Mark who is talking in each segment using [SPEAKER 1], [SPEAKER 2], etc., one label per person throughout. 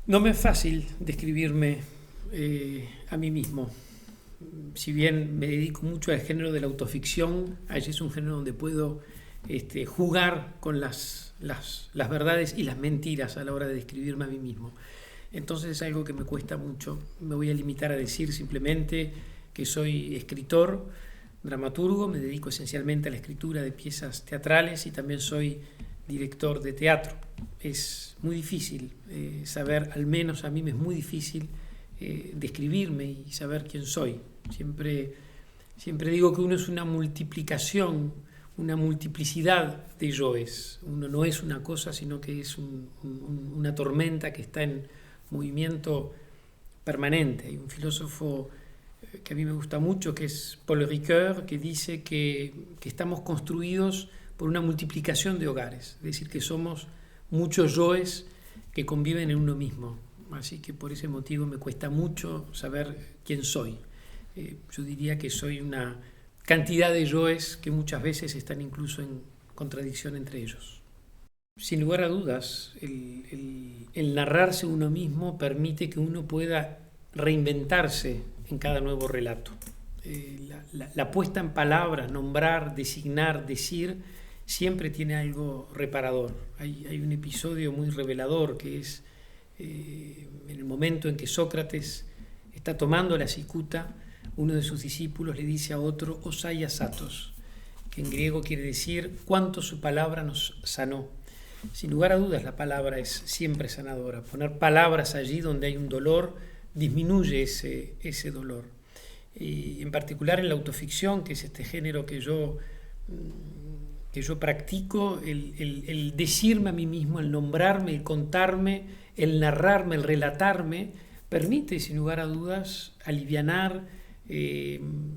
[SPEAKER 1] No me es fácil describirme a mí mismo. Si bien me dedico mucho al género de la autoficción, allí es un género donde puedo jugar con las verdades y las mentiras a la hora de describirme a mí mismo. Entonces es algo que me cuesta mucho. Me voy a limitar a decir simplemente que soy escritor, dramaturgo, me dedico esencialmente a la escritura de piezas teatrales y también soy director de teatro. Es muy difícil saber, al menos a mí me es muy difícil describirme y saber quién soy. Siempre digo que uno es una multiplicación, una multiplicidad de yoes. Uno no es una cosa, sino que es una tormenta que está en movimiento permanente. Hay un filósofo que a mí me gusta mucho, que es Paul Ricoeur, que dice que estamos construidos por una multiplicación de hogares, es decir, que somos muchos yoes que conviven en uno mismo. Así que por ese motivo me cuesta mucho saber quién soy. Yo diría que soy una cantidad de yoes que muchas veces están incluso en contradicción entre ellos. Sin lugar a dudas, el narrarse uno mismo permite que uno pueda reinventarse en cada nuevo relato. La puesta en palabras, nombrar, designar, decir, siempre tiene algo reparador. Hay un episodio muy revelador que es en el momento en que Sócrates está tomando la cicuta, uno de sus discípulos le dice a otro «Osaya satos», que en griego quiere decir «cuánto su palabra nos sanó». Sin lugar a dudas, la palabra es siempre sanadora. Poner palabras allí donde hay un dolor disminuye ese dolor. Y en particular en la autoficción, que es este género que yo practico, el decirme a mí mismo, el nombrarme, el contarme, el narrarme, el relatarme, permite, sin lugar a dudas, alivianar,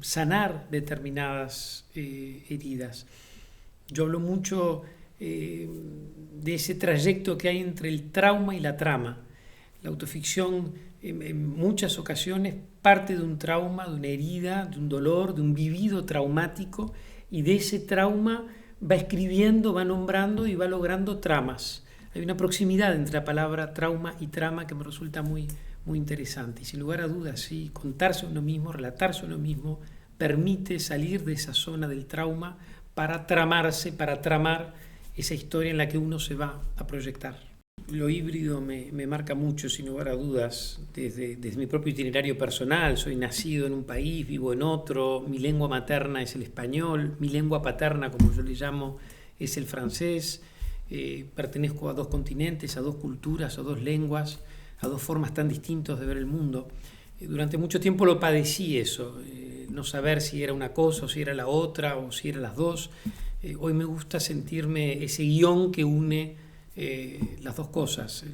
[SPEAKER 1] sanar determinadas heridas. Yo hablo mucho de ese trayecto que hay entre el trauma y la trama. La autoficción en muchas ocasiones parte de un trauma, de una herida, de un dolor, de un vivido traumático, y de ese trauma va escribiendo, va nombrando y va logrando tramas. Hay una proximidad entre la palabra trauma y trama que me resulta muy, muy interesante. Y sin lugar a dudas, sí, contarse a uno mismo, relatarse a uno mismo, permite salir de esa zona del trauma para tramarse, para tramar esa historia en la que uno se va a proyectar. Lo híbrido me marca mucho, sin lugar a dudas, desde mi propio itinerario personal. Soy nacido en un país, vivo en otro, mi lengua materna es el español, mi lengua paterna, como yo le llamo, es el francés. Pertenezco a dos continentes, a dos culturas, a dos lenguas, a dos formas tan distintas de ver el mundo. Durante mucho tiempo lo padecí eso, no saber si era una cosa o si era la otra o si eran las dos. Hoy me gusta sentirme ese guión que une las dos cosas,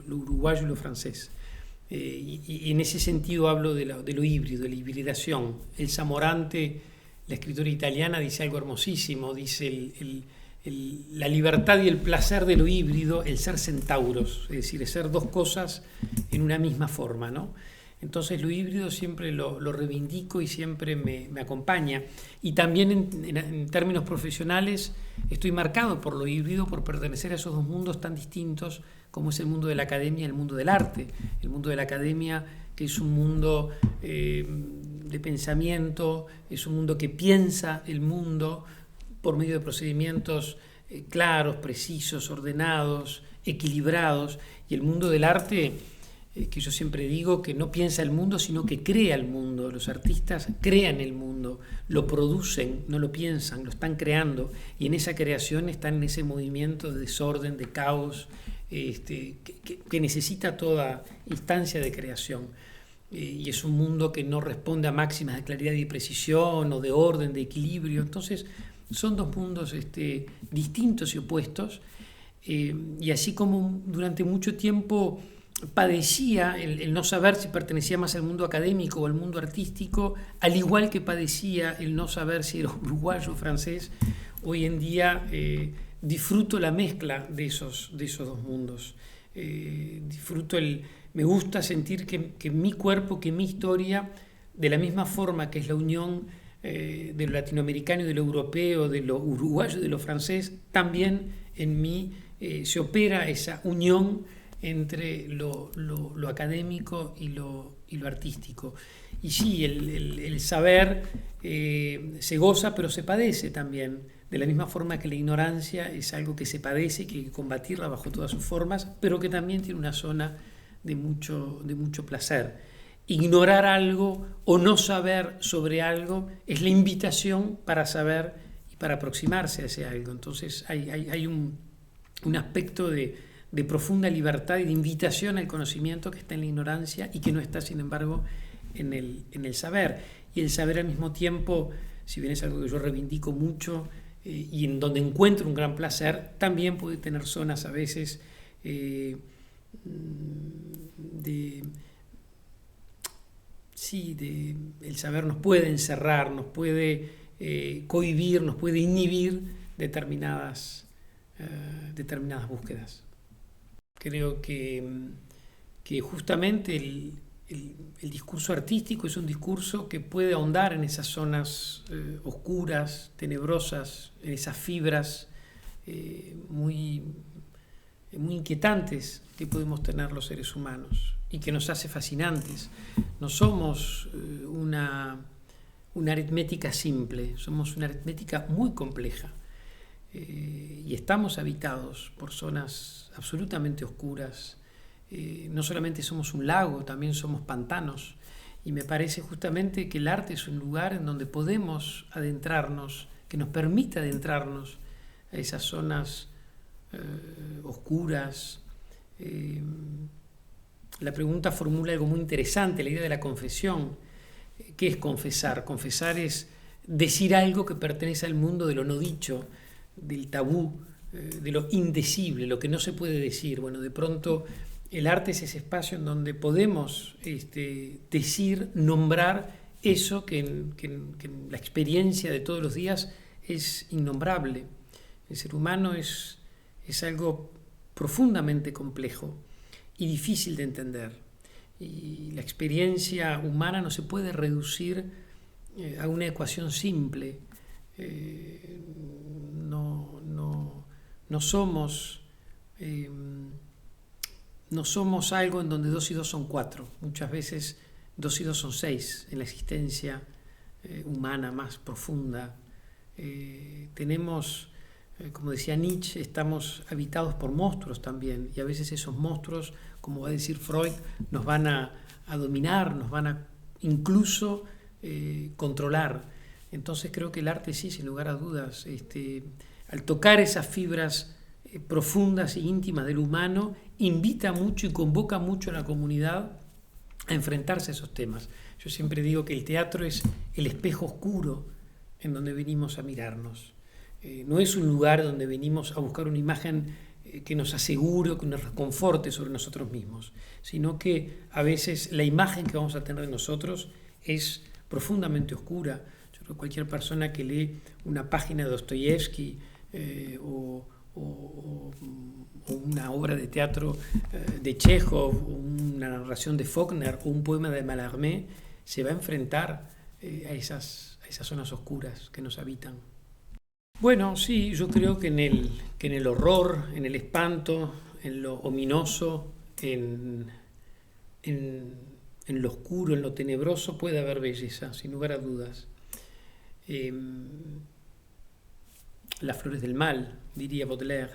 [SPEAKER 1] lo uruguayo y lo francés. Y en ese sentido hablo de lo híbrido, de la hibridación. Elsa Morante, la escritora italiana, dice algo hermosísimo, dice la libertad y el placer de lo híbrido, el ser centauros, es decir, ser dos cosas en una misma forma, ¿no? Entonces lo híbrido siempre lo reivindico y siempre me acompaña. Y también en términos profesionales estoy marcado por lo híbrido, por pertenecer a esos dos mundos tan distintos como es el mundo de la academia y el mundo del arte. El mundo de la academia, que es un mundo de pensamiento, es un mundo que piensa el mundo por medio de procedimientos claros, precisos, ordenados, equilibrados. Y el mundo del arte, que yo siempre digo que no piensa el mundo, sino que crea el mundo. Los artistas crean el mundo, lo producen, no lo piensan, lo están creando, y en esa creación están en ese movimiento de desorden, de caos, que necesita toda instancia de creación. Y es un mundo que no responde a máximas de claridad y precisión, o de orden, de equilibrio. Entonces son dos mundos distintos y opuestos, y así como durante mucho tiempo padecía el no saber si pertenecía más al mundo académico o al mundo artístico, al igual que padecía el no saber si era uruguayo o francés, hoy en día disfruto la mezcla de esos dos mundos. Me gusta sentir que mi cuerpo, que mi historia, de la misma forma que es la unión de lo latinoamericano y de lo europeo, de lo uruguayo y de lo francés, también en mí se opera esa unión entre lo académico y lo artístico. Y sí, el saber se goza, pero se padece también. De la misma forma que la ignorancia es algo que se padece, que hay que combatirla bajo todas sus formas, pero que también tiene una zona de mucho placer. Ignorar algo o no saber sobre algo es la invitación para saber y para aproximarse a ese algo. Entonces hay un aspecto de profunda libertad y de invitación al conocimiento que está en la ignorancia y que no está, sin embargo, en el saber. Y el saber al mismo tiempo, si bien es algo que yo reivindico mucho y en donde encuentro un gran placer, también puede tener zonas a veces el saber nos puede encerrar, nos puede cohibir, nos puede inhibir determinadas búsquedas. Creo que justamente el discurso artístico es un discurso que puede ahondar en esas zonas oscuras, tenebrosas, en esas fibras muy inquietantes que podemos tener los seres humanos y que nos hace fascinantes. No somos una aritmética simple, somos una aritmética muy compleja. Y estamos habitados por zonas absolutamente oscuras. No solamente somos un lago, también somos pantanos. Y me parece justamente que el arte es un lugar en donde podemos adentrarnos, que nos permite adentrarnos a esas zonas oscuras. La pregunta formula algo muy interesante, la idea de la confesión. ¿Qué es confesar? Confesar es decir algo que pertenece al mundo de lo no dicho, del tabú, de lo indecible, lo que no se puede decir. Bueno, de pronto el arte es ese espacio en donde podemos decir, nombrar eso que en la experiencia de todos los días es innombrable. El ser humano es algo profundamente complejo y difícil de entender. Y la experiencia humana no se puede reducir a una ecuación simple. No somos algo en donde 2 y 2 son 4. Muchas veces 2 y 2 son 6 en la existencia humana más profunda. Tenemos, como decía Nietzsche, estamos habitados por monstruos también, y a veces esos monstruos, como va a decir Freud, nos van a dominar, nos van a incluso controlar. Entonces creo que el arte sí, sin lugar a dudas, al tocar esas fibras profundas e íntimas del humano, invita mucho y convoca mucho a la comunidad a enfrentarse a esos temas. Yo siempre digo que el teatro es el espejo oscuro en donde venimos a mirarnos. No es un lugar donde venimos a buscar una imagen que nos asegure o que nos reconforte sobre nosotros mismos, sino que a veces la imagen que vamos a tener de nosotros es profundamente oscura. Yo creo que cualquier persona que lee una página de Dostoyevsky o una obra de teatro de Chekhov, una narración de Faulkner o un poema de Mallarmé, se va a enfrentar a esas zonas oscuras que nos habitan. Bueno, sí, yo creo que en el horror, en el espanto, en lo ominoso, en lo oscuro, en lo tenebroso, puede haber belleza, sin lugar a dudas. Las flores del mal, diría Baudelaire.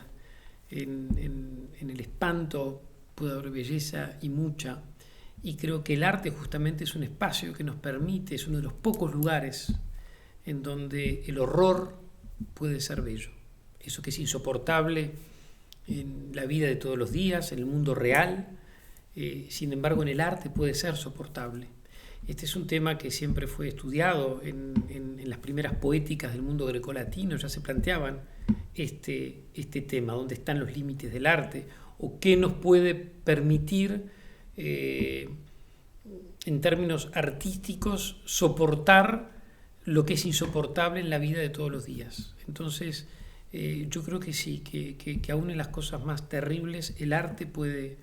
[SPEAKER 1] En el espanto puede haber belleza y mucha. Y creo que el arte justamente es un espacio que nos permite, es uno de los pocos lugares en donde el horror puede ser bello. Eso que es insoportable en la vida de todos los días, en el mundo real, sin embargo en el arte puede ser soportable. Este es un tema que siempre fue estudiado en las primeras poéticas del mundo grecolatino, ya se planteaban este tema, dónde están los límites del arte o qué nos puede permitir en términos artísticos soportar lo que es insoportable en la vida de todos los días. Entonces yo creo que sí, que aún en las cosas más terribles el arte puede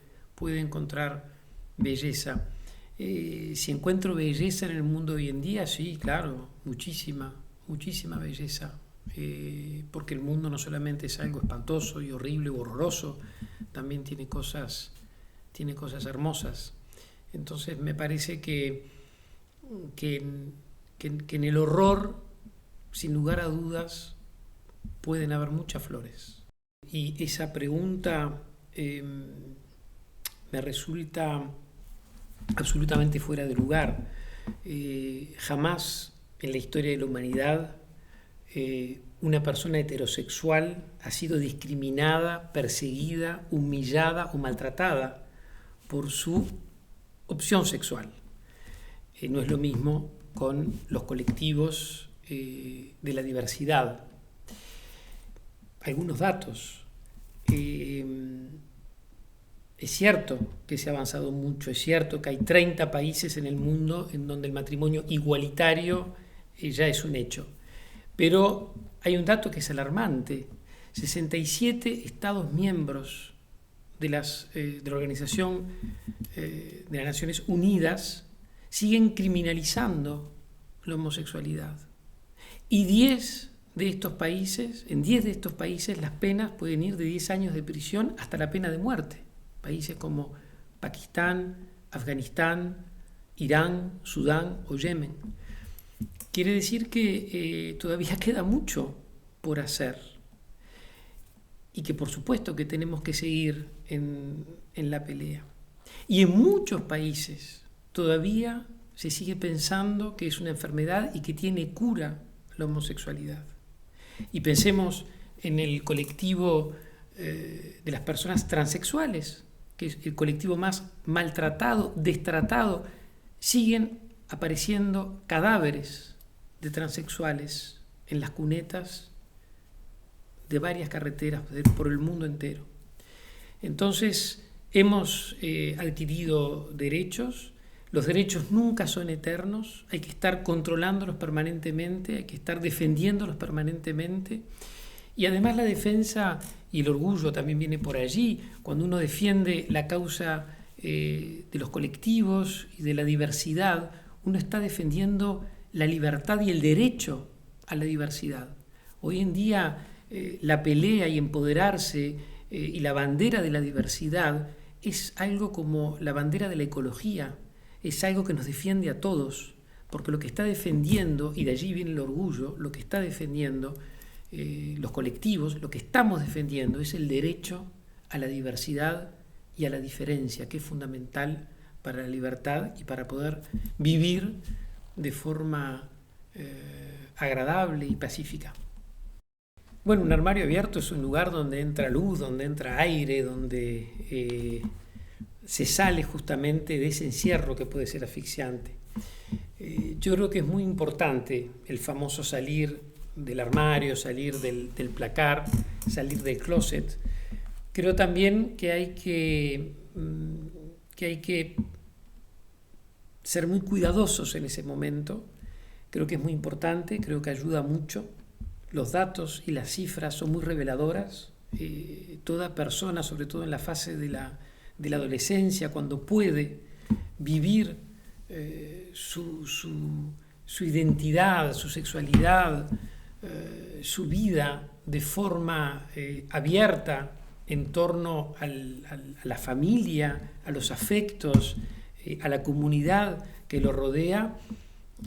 [SPEAKER 1] encontrar belleza. Si encuentro belleza en el mundo hoy en día, sí, claro, muchísima belleza, porque el mundo no solamente es algo espantoso y horrible u horroroso, también tiene cosas tiene cosas hermosas. Entonces me parece que en el horror, sin lugar a dudas, pueden haber muchas flores. Y esa pregunta me resulta absolutamente fuera de lugar. Jamás en la historia de la humanidad una persona heterosexual ha sido discriminada, perseguida, humillada o maltratada por su opción sexual. No es lo mismo con los colectivos de la diversidad. Algunos datos. Es cierto que se ha avanzado mucho, es cierto que hay 30 países en el mundo en donde el matrimonio igualitario ya es un hecho. Pero hay un dato que es alarmante. 67 Estados miembros de la Organización de las Naciones Unidas siguen criminalizando la homosexualidad. Y en 10 de estos países las penas pueden ir de 10 años de prisión hasta la pena de muerte. Países como Pakistán, Afganistán, Irán, Sudán o Yemen. Quiere decir que todavía queda mucho por hacer y que por supuesto que tenemos que seguir en la pelea. Y en muchos países todavía se sigue pensando que es una enfermedad y que tiene cura la homosexualidad. Y pensemos en el colectivo de las personas transexuales, que es el colectivo más maltratado, destratado. Siguen apareciendo cadáveres de transexuales en las cunetas de varias carreteras por el mundo entero. Entonces, hemos adquirido derechos. Los derechos nunca son eternos, hay que estar controlándolos permanentemente, hay que estar defendiéndolos permanentemente. Y además la defensa y el orgullo también viene por allí. Cuando uno defiende la causa de los colectivos y de la diversidad, uno está defendiendo la libertad y el derecho a la diversidad. Hoy en día la pelea y empoderarse y la bandera de la diversidad es algo como la bandera de la ecología. Es algo que nos defiende a todos, porque lo que está defendiendo, y de allí viene el orgullo, lo que está defendiendo los colectivos, lo que estamos defendiendo es el derecho a la diversidad y a la diferencia, que es fundamental para la libertad y para poder vivir de forma agradable y pacífica. Bueno, un armario abierto es un lugar donde entra luz, donde entra aire, donde se sale justamente de ese encierro que puede ser asfixiante. Yo creo que es muy importante el famoso salir del armario, salir del placar, salir del closet. Creo también que hay que ser muy cuidadosos en ese momento. Creo que es muy importante, creo que ayuda mucho. Los datos y las cifras son muy reveladoras. Toda persona, sobre todo en la fase de la adolescencia, cuando puede vivir su identidad, su sexualidad, su vida de forma abierta en torno a la familia, a los afectos, a la comunidad que lo rodea,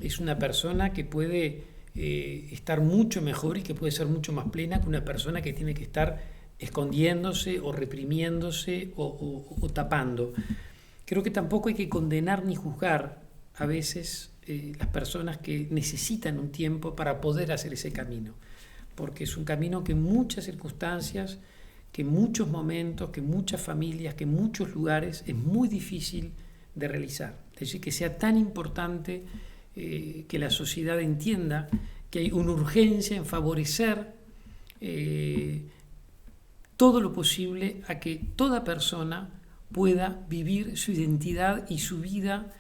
[SPEAKER 1] es una persona que puede estar mucho mejor y que puede ser mucho más plena que una persona que tiene que estar escondiéndose o reprimiéndose o tapando. Creo que tampoco hay que condenar ni juzgar a veces las personas que necesitan un tiempo para poder hacer ese camino, porque es un camino que en muchas circunstancias, que en muchos momentos, que en muchas familias, que en muchos lugares es muy difícil de realizar. Es decir, que sea tan importante que la sociedad entienda que hay una urgencia en favorecer todo lo posible a que toda persona pueda vivir su identidad y su vida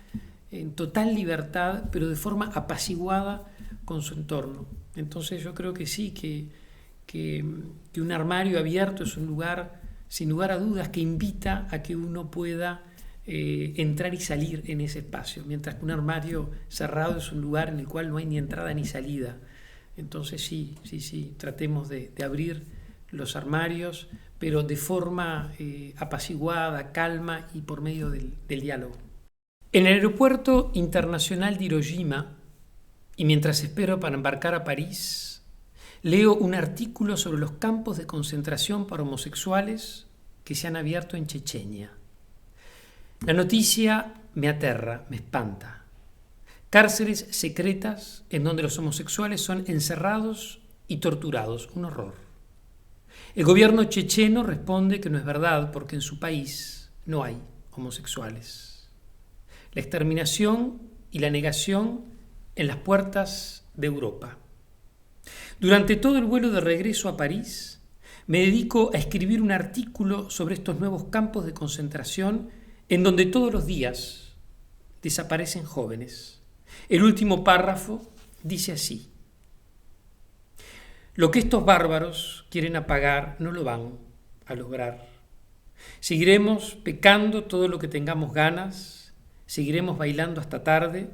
[SPEAKER 1] en total libertad, pero de forma apaciguada con su entorno. Entonces yo creo que sí, que un armario abierto es un lugar, sin lugar a dudas, que invita a que uno pueda entrar y salir en ese espacio, mientras que un armario cerrado es un lugar en el cual no hay ni entrada ni salida. Entonces sí, tratemos de abrir los armarios, pero de forma apaciguada, calma y por medio del diálogo. En el aeropuerto internacional de Hiroshima, y mientras espero para embarcar a París, leo un artículo sobre los campos de concentración para homosexuales que se han abierto en Chechenia. La noticia me aterra, me espanta. Cárceles secretas en donde los homosexuales son encerrados y torturados, un horror. El gobierno checheno responde que no es verdad porque en su país no hay homosexuales. La exterminación y la negación en las puertas de Europa. Durante todo el vuelo de regreso a París, me dedico a escribir un artículo sobre estos nuevos campos de concentración en donde todos los días desaparecen jóvenes. El último párrafo dice así: lo que estos bárbaros quieren apagar no lo van a lograr. Seguiremos pecando todo lo que tengamos ganas, seguiremos bailando hasta tarde,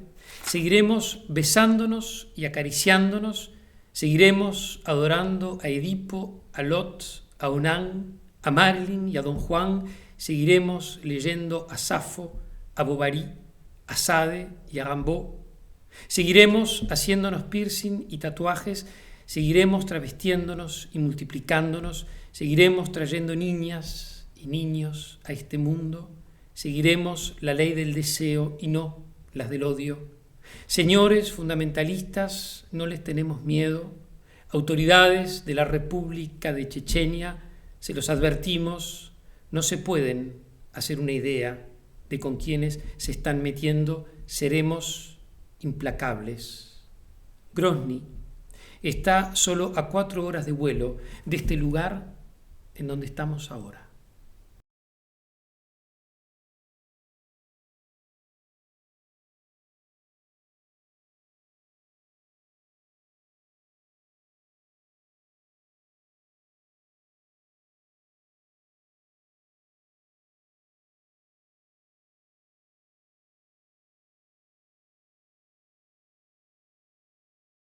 [SPEAKER 1] seguiremos besándonos y acariciándonos, seguiremos adorando a Edipo, a Lot, a Onan, a Marilyn y a Don Juan, seguiremos leyendo a Safo, a Bovary, a Sade y a Rimbaud, seguiremos haciéndonos piercing y tatuajes, seguiremos travestiéndonos y multiplicándonos, seguiremos trayendo niñas y niños a este mundo, seguiremos la ley del deseo y no las del odio. Señores fundamentalistas, no les tenemos miedo. Autoridades de la República de Chechenia, se los advertimos, no se pueden hacer una idea de con quienes se están metiendo, seremos implacables. Grozny está solo a 4 horas de vuelo de este lugar en donde estamos ahora.